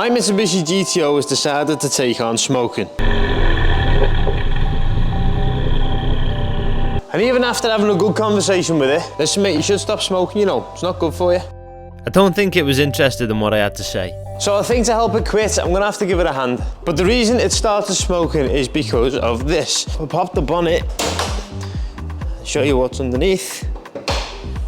My Mitsubishi Gto has decided to take on smoking. And even after having a good conversation with it, listen mate, you should stop smoking, you know, it's not good for you. I don't think it was interested in what I had to say. So I think to help it quit, I'm gonna have to give it a hand. But the reason it started smoking is because of this. I'll pop the bonnet, show you what's underneath.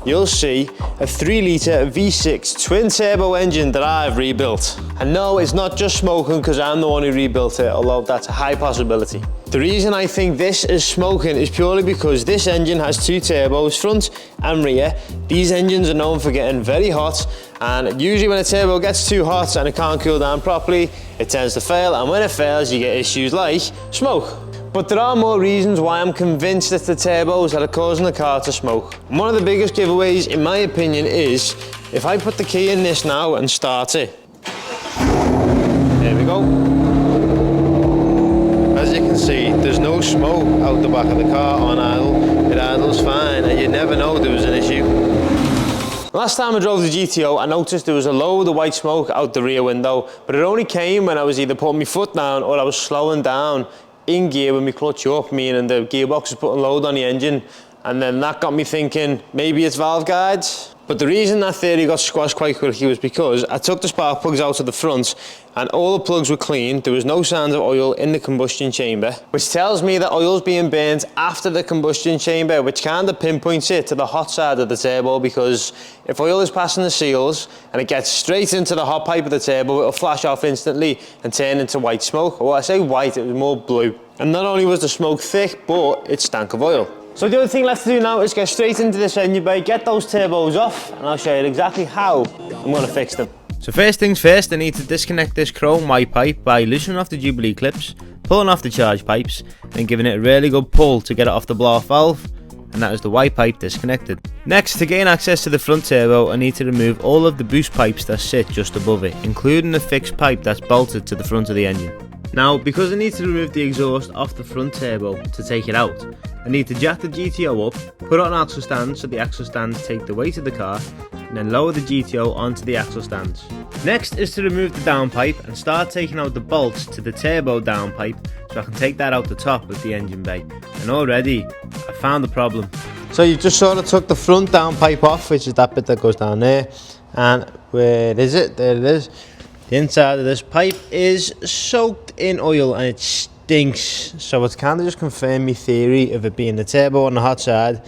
You'll see a 3-litre V6 twin turbo engine that I've rebuilt. And no, it's not just smoking because I'm the one who rebuilt it, although that's a high possibility. The reason I think this is smoking is purely because this engine has 2 turbos, front and rear. These engines are known for getting very hot, and usually when a turbo gets too hot and it can't cool down properly, it tends to fail, and when it fails, you get issues like smoke. But there are more reasons why I'm convinced it's the turbos that are causing the car to smoke. And one of the biggest giveaways, in my opinion, is if I put the key in this now and start it. There we go. As you can see, there's no smoke out the back of the car on idle. It idles fine, and you never know there was an issue. Last time I drove the GTO, I noticed there was a load of white smoke out the rear window, but it only came when I was either putting my foot down or I was slowing down in gear with my clutch up, meaning the gearbox was putting load on the engine, and then that got me thinking maybe it's valve guides. But the reason that theory got squashed quite quickly was because I took the spark plugs out of the front and all the plugs were clean. There was no signs of oil in the combustion chamber, which tells me that oil's being burnt after the combustion chamber, which kind of pinpoints it to the hot side of the turbo, because if oil is passing the seals and it gets straight into the hot pipe of the turbo, it'll flash off instantly and turn into white smoke. Well, I say white, it was more blue. And not only was the smoke thick, but it stank of oil. So the only thing left to do now is get straight into this engine bay, get those turbos off, and I'll show you exactly how I'm going to fix them. So first things first, I need to disconnect this chrome white pipe by loosening off the Jubilee clips, pulling off the charge pipes, and giving it a really good pull to get it off the blow-off valve, and that is the white pipe disconnected. Next, to gain access to the front turbo, I need to remove all of the boost pipes that sit just above it, including the fixed pipe that's bolted to the front of the engine. Now, because I need to remove the exhaust off the front turbo to take it out, I need to jack the GTO up, put it on axle stands so the axle stands take the weight of the car, and then lower the GTO onto the axle stands. Next is to remove the downpipe and start taking out the bolts to the turbo downpipe so I can take that out the top of the engine bay. And already, I found the problem. So you just sort of took the front downpipe off, which is that bit that goes down there, and where is it? There it is. The inside of this pipe is soaked in oil and it stinks. So it's kind of just confirmed my theory of it being the turbo on the hot side.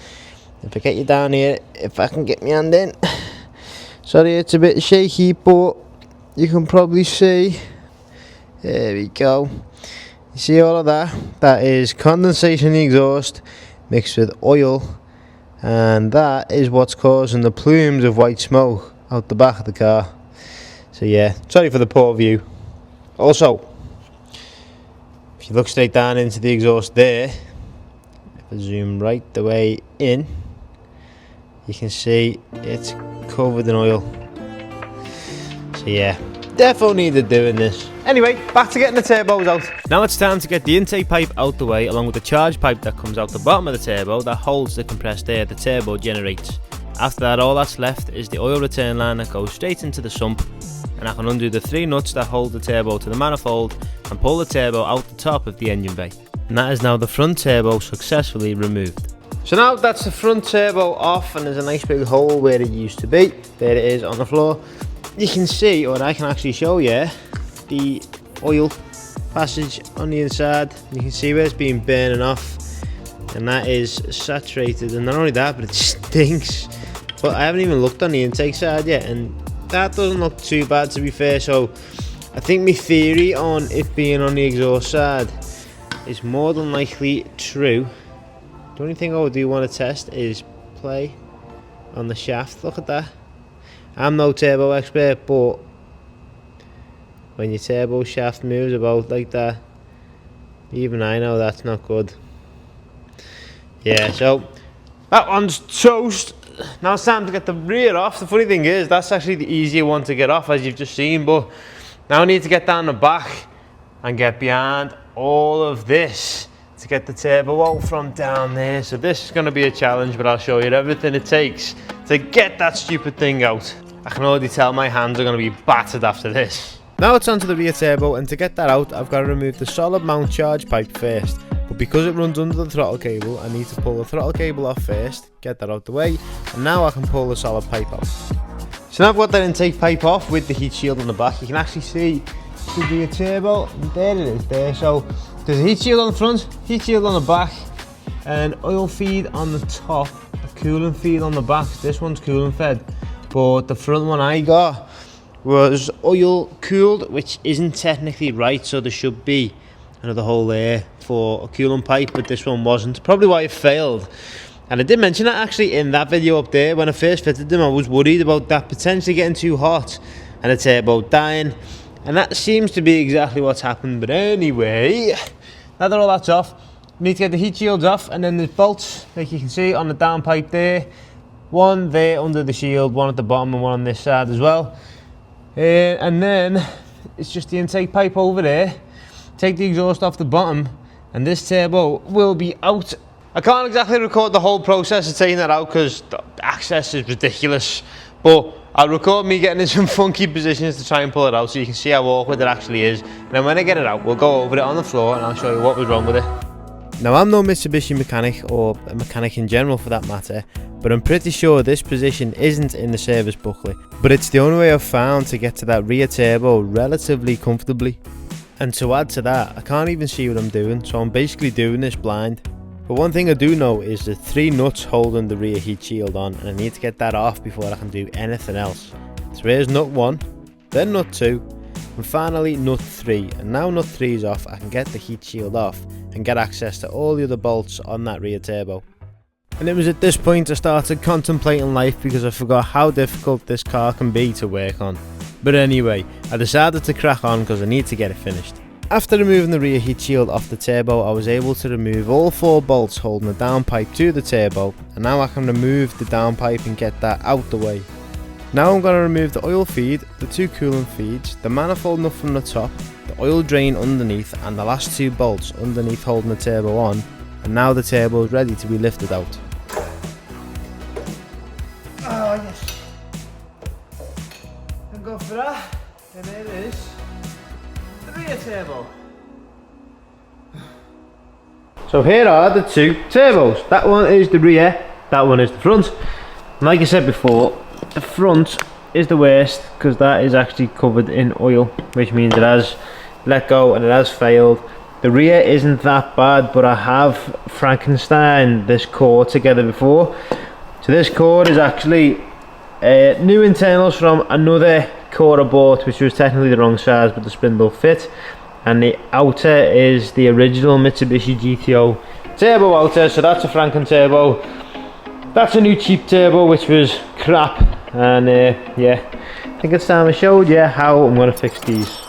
If I get you down here, if I can get my hand in. Sorry, it's a bit shaky, but you can probably see. There we go. You see all of that? That is condensation in the exhaust mixed with oil. And that is what's causing the plumes of white smoke out the back of the car. So yeah, sorry for the poor view. Also, if you look straight down into the exhaust there, if I zoom right the way in, you can see it's covered in oil. So yeah, definitely needed doing this. Anyway, back to getting the turbos out. Now it's time to get the intake pipe out the way, along with the charge pipe that comes out the bottom of the turbo that holds the compressed air the turbo generates. After that, all that's left is the oil return line that goes straight into the sump, and I can undo the 3 nuts that hold the turbo to the manifold and pull the turbo out the top of the engine bay. And that is now the front turbo successfully removed. So now that's the front turbo off, and there's a nice big hole where it used to be. There it is on the floor. You can see, or I can actually show you, the oil passage on the inside. You can see where it's been burning off, and that is saturated. And not only that, but it stinks. But I haven't even looked on the intake side yet, and that doesn't look too bad, to be fair. So I think my theory on it being on the exhaust side is more than likely true. The only thing I do want to test is play on the shaft. Look at that. I'm no turbo expert, but when your turbo shaft moves about like that, even I know that's not good. Yeah, so that one's toast. Now it's time to get the rear off. The funny thing is, that's actually the easier one to get off, as you've just seen, but now I need to get down the back and get behind all of this to get the turbo out from down there. So this is going to be a challenge, but I'll show you everything it takes to get that stupid thing out. I can already tell my hands are going to be battered after this. Now it's onto the rear turbo, and to get that out I've got to remove the solid mount charge pipe first, but because it runs under the throttle cable I need to pull the throttle cable off first, get that out the way, and now I can pull the solid pipe out. So now I've got that intake pipe off with the heat shield on the back. You can actually see the rear turbo, and there it is there. So there's a heat shield on the front, heat shield on the back, and oil feed on the top, a coolant feed on the back. This one's coolant fed, but the front one I got was oil cooled, which isn't technically right, so there should be another hole there for a coolant pipe, but this one wasn't, probably why it failed. And I did mention that actually in that video up there. When I first fitted them I was worried about that potentially getting too hot and the turbo dying, and that seems to be exactly what's happened. But anyway, now that all that's off, we need to get the heat shields off, and then there's bolts like you can see on the downpipe there, one there under the shield, one at the bottom and one on this side as well. And then it's just the intake pipe over there. Take the exhaust off the bottom and this turbo will be out. I can't exactly record the whole process of taking that out because the access is ridiculous, but I'll record me getting in some funky positions to try and pull it out so you can see how awkward it actually is. And then when I get it out we'll go over it on the floor and I'll show you what was wrong with it. Now I'm no Mitsubishi mechanic, or a mechanic in general for that matter, but I'm pretty sure this position isn't in the service booklet, but it's the only way I've found to get to that rear turbo relatively comfortably. And to add to that, I can't even see what I'm doing, so I'm basically doing this blind. But one thing I do know is the 3 nuts holding the rear heat shield on, and I need to get that off before I can do anything else. So here's nut 1, then nut 2, and finally nut 3, and now nut 3 is off I can get the heat shield off and get access to all the other bolts on that rear turbo. And it was at this point I started contemplating life because I forgot how difficult this car can be to work on. But anyway, I decided to crack on because I need to get it finished. After removing the rear heat shield off the turbo, I was able to remove all 4 bolts holding the downpipe to the turbo, and now I can remove the downpipe and get that out the way. Now I'm going to remove the oil feed, the 2 coolant feeds, the manifold nut from the top, the oil drain underneath, and the last 2 bolts underneath holding the turbo on, and now the turbo is ready to be lifted out. Oh yes, and go for that, and there it is, the rear turbo. So here are the 2 turbos. That one is the rear, that one is the front. And like I said before, the front is the worst because that is actually covered in oil, which means it has let go and it has failed. The rear isn't that bad, but I have Frankenstein this core together before. So this core is actually new internals from another core I bought, which was technically the wrong size but the spindle fit, and the outer is the original Mitsubishi Gto turbo outer, so that's a Franken turbo. That's a new cheap turbo which was crap, and yeah, I think it's time I showed you how I'm going to fix these.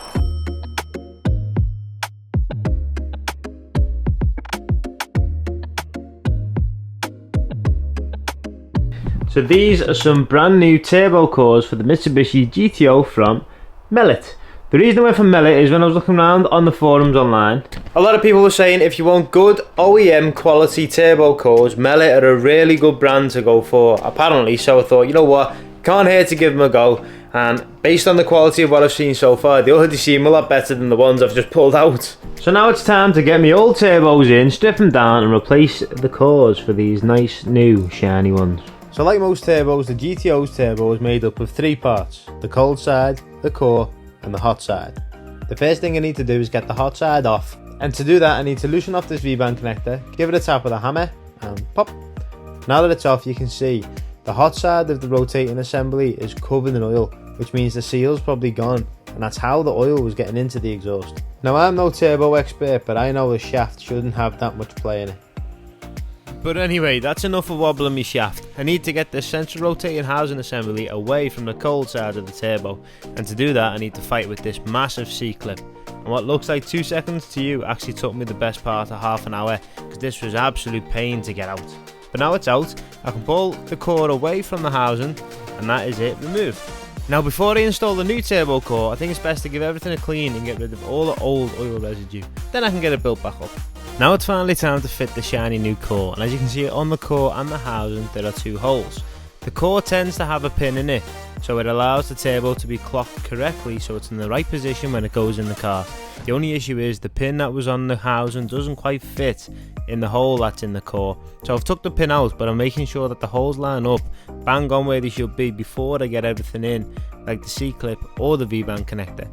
So these are some brand new turbo cores for the Mitsubishi Gto from Millet. The reason I went for Millet is when I was looking around on the forums online, a lot of people were saying if you want good OEM quality turbo cores, Millet are a really good brand to go for, apparently. So I thought, you know what, can't hurt to give them a go, and based on the quality of what I've seen so far, they already seem a lot better than the ones I've just pulled out. So now it's time to get my old turbos in, strip them down and replace the cores for these nice new shiny ones. So like most turbos, the GTO's turbo is made up of 3 parts: the cold side, the core and the hot side. The first thing I need to do is get the hot side off, and to do that I need to loosen off this V-band connector, give it a tap with a hammer and pop. Now that it's off, you can see the hot side of the rotating assembly is covered in oil, which means the seal's probably gone, and that's how the oil was getting into the exhaust. Now I'm no turbo expert, but I know the shaft shouldn't have that much play in it. But anyway, that's enough of wobbling my shaft. I need to get this central rotating housing assembly away from the cold side of the turbo, and to do that I need to fight with this massive C-clip. And what looks like 2 seconds to you actually took me the best part of half an hour, because this was absolute pain to get out. But now it's out, I can pull the core away from the housing, and that is it removed. Now before I install the new turbo core, I think it's best to give everything a clean and get rid of all the old oil residue. Then I can get it built back up. Now it's finally time to fit the shiny new core, and as you can see on the core and the housing there are 2 holes. The core tends to have a pin in it, so it allows the turbo to be clocked correctly so it's in the right position when it goes in the car. The only issue is the pin that was on the housing doesn't quite fit in the hole that's in the core. So I've took the pin out, but I'm making sure that the holes line up bang on where they should be before I get everything in, like the C-clip or the V-band connector.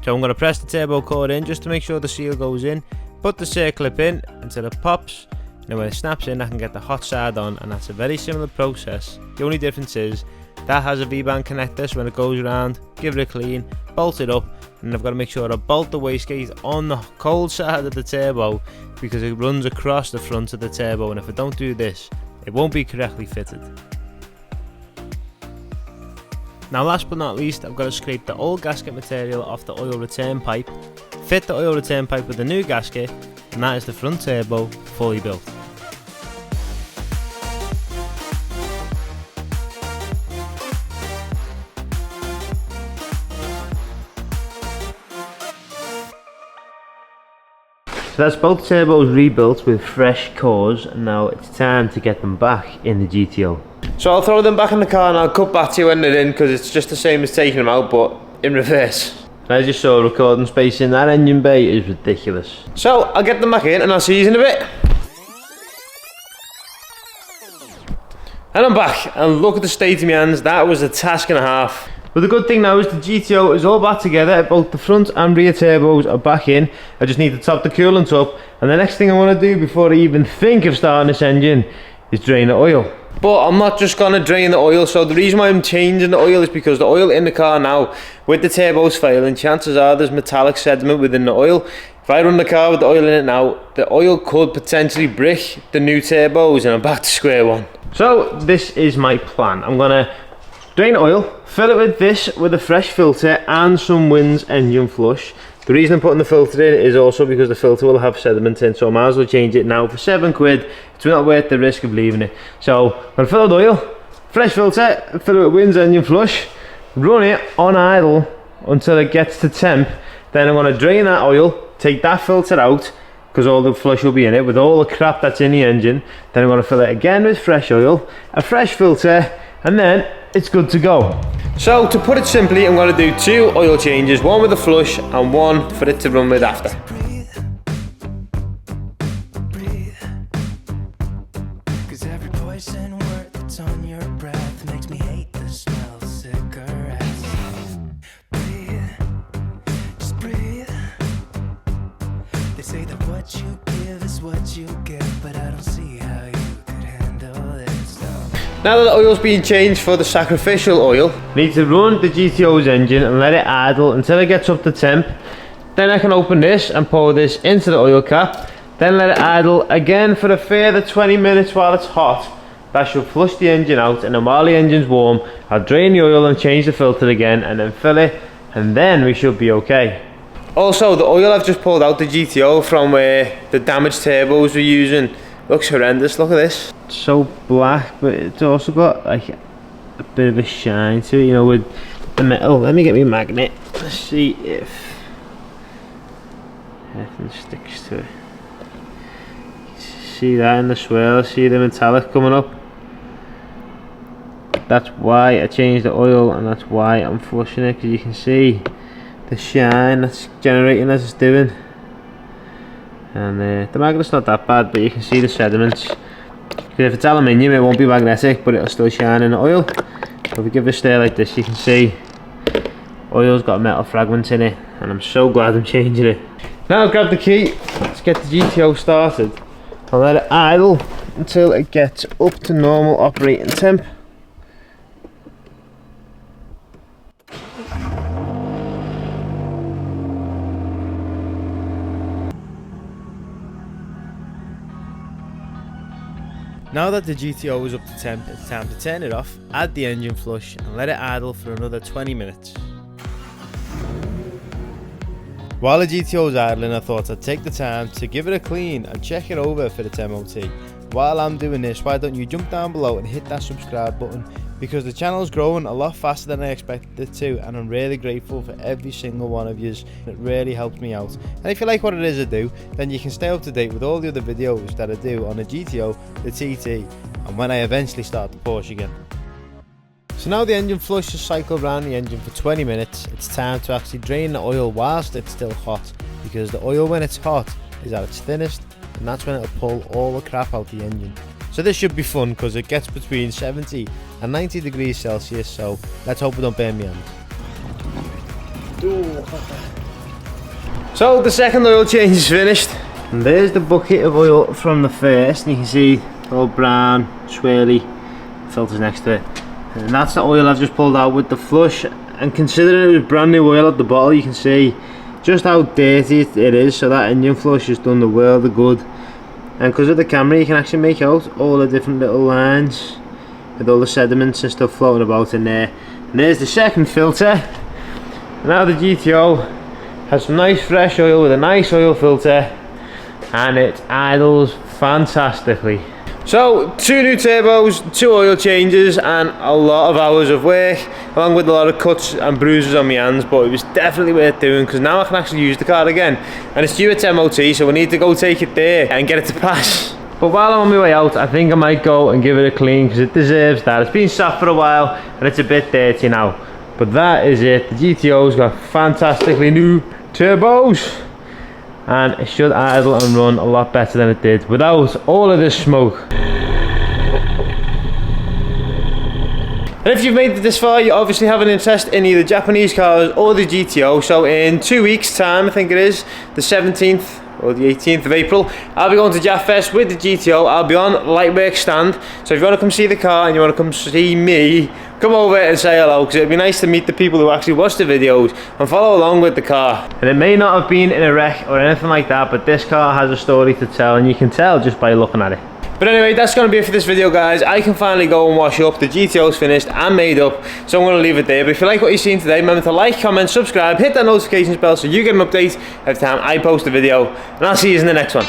So I'm going to press the turbo cord in just to make sure the seal goes in, put the C-clip in until it pops, and then when it snaps in I can get the hot side on, and that's a very similar process. The only difference is that has a V-band connector, so when it goes around, give it a clean, bolt it up, and I've got to make sure I bolt the wastegate on the cold side of the turbo because it runs across the front of the turbo, and if I don't do this, it won't be correctly fitted. Now last but not least, I've got to scrape the old gasket material off the oil return pipe, fit the oil return pipe with the new gasket, and that is the front turbo fully built. So that's both turbos rebuilt with fresh cores, and now it's time to get them back in the GTO. So I'll throw them back in the car and I'll cut back to you when they're in, because it's just the same as taking them out but in reverse. As you saw, recording space in that engine bay is ridiculous. So I'll get them back in and I'll see you in a bit. And I'm back, and look at the state of my hands. That was a task and a half. But the good thing now is the GTO is all back together. Both the front and rear turbos are back in. I just need to top the coolant up, and the next thing I want to do before I even think of starting this engine is drain the oil. But I'm not just going to drain the oil. So the reason why I'm changing the oil is because the oil in the car now, with the turbos failing, chances are there's metallic sediment within the oil. If I run the car with the oil in it now, the oil could potentially brick the new turbos and I'm back to square one. So this is my plan. I'm going to drain the oil, fill it with this with a fresh filter and some Wins engine flush. The reason I'm putting the filter in is also because the filter will have sediment in, so I might as well change it now for £7. It's not worth the risk of leaving it. So I'm going to fill it with oil, fresh filter, fill it with Wins engine flush, run it on idle until it gets to temp. Then I'm going to drain that oil, take that filter out because all the flush will be in it with all the crap that's in the engine. Then I'm going to fill it again with fresh oil, a fresh filter, and then it's good to go. So to put it simply, I'm going to do 2 oil changes, one with a flush and one for it to run with after. Now that the oil's being changed for the sacrificial oil, I need to run the GTO's engine and let it idle until it gets up to temp. Then I can open this and pour this into the oil cap, then let it idle again for a further 20 minutes while it's hot. That should flush the engine out, and then while the engine's warm, I'll drain the oil and change the filter again and then fill it, and then we should be okay. Also, the oil I've just pulled out the GTO from where the damaged turbos were using looks horrendous. Look at this. It's so black, but it's also got like a bit of a shine to it, you know, with the metal. Let me get my magnet. Let's see if anything sticks to it. See that in the swirl? See the metallic coming up? That's why I changed the oil, and that's why I'm flushing it, because you can see the shine that's generating as it's doing. And the magnet's not that bad, but you can see the sediments. Because if it's aluminium, it won't be magnetic, but it'll still shine in the oil. So if we give it a stir like this, you can see oil's got metal fragments in it, and I'm so glad I'm changing it. Now I've grabbed the key. Let's get the GTO started. I'll let it idle until it gets up to normal operating temp. Now that the GTO is up to temp, it's time to turn it off, add the engine flush and let it idle for another 20 minutes. While the GTO is idling, I thought I'd take the time to give it a clean and check it over for its MOT. While I'm doing this, why don't you jump down below and hit that subscribe button, because the channel's growing a lot faster than I expected it to, and I'm really grateful for every single one of yous. It really helps me out. And if you like what it is I do, then you can stay up to date with all the other videos that I do on the GTO, the TT, and when I eventually start the Porsche again. So now the engine flush has cycled around the engine for 20 minutes, it's time to actually drain the oil whilst it's still hot, because the oil when it's hot is at its thinnest, and that's when it'll pull all the crap out the engine. So this should be fun because it gets between 70 and 90 degrees Celsius, so let's hope we don't burn my hands. So the second oil change is finished, and there's the bucket of oil from the first, and you can see all brown, swirly filters next to it. And that's the oil I've just pulled out with the flush, and considering it was brand new oil at the bottle, you can see just how dirty it is, so that engine flush has done the world of good. And because of the camera you can actually make out all the different little lines with all the sediments and stuff floating about in there. And there's the second filter. Now the GTO has some nice fresh oil with a nice oil filter, and it idles fantastically. So 2 new turbos, 2 oil changes, and a lot of hours of work, along with a lot of cuts and bruises on my hands, but it was definitely worth doing because now I can actually use the car again, and it's due its MOT, so we need to go take it there and get it to pass. But while I'm on my way out, I think I might go and give it a clean because it deserves that. It's been sat for a while and it's a bit dirty now, but that is it. The GTO's got fantastically new turbos, and it should idle and run a lot better than it did without all of this smoke. And if you've made it this far, you obviously have an interest in either Japanese cars or the GTO. So in 2 weeks time, I think it is, the 17th or the 18th of April, I'll be going to JAFFest with the GTO. I'll be on Lightwork stand, so if you want to come see the car and you want to come see me, come over and say hello, because it'd be nice to meet the people who actually watch the videos and follow along with the car. And it may not have been in a wreck or anything like that, but this car has a story to tell, and you can tell just by looking at it. But anyway, that's going to be it for this video, guys. I can finally go and wash up. The GTO's finished and made up, so I'm going to leave it there. But if you like what you've seen today, remember to like, comment, subscribe, hit that notifications bell so you get an update every time I post a video, and I'll see you in the next one.